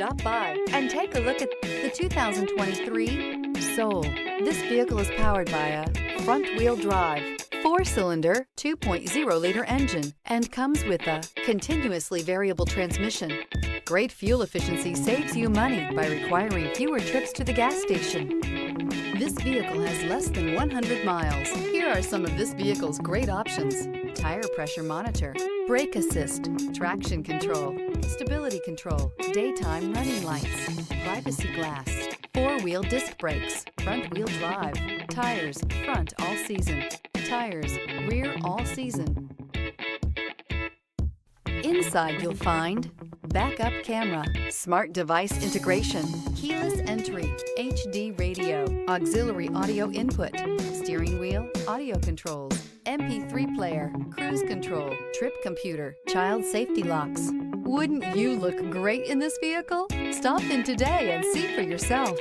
Stop by and take a look at the 2023 Soul. This vehicle is powered by a front-wheel drive, 4-cylinder, 2.0-liter engine, and comes with a continuously variable transmission. Great fuel efficiency saves you money by requiring fewer trips to the gas station. This vehicle has less than 100 miles. Here are some of this vehicle's great options: tire pressure monitor, brake assist, traction control, stability control, daytime running lights, privacy glass, 4-wheel disc brakes, front-wheel drive, tires, front all season, tires, rear all season. Inside you'll find backup camera, smart device integration, keyless entry, HD radio, auxiliary audio input, steering wheel audio controls, MP3 player, cruise control, trip computer, child safety locks. Wouldn't you look great in this vehicle? Stop in today and see for yourself.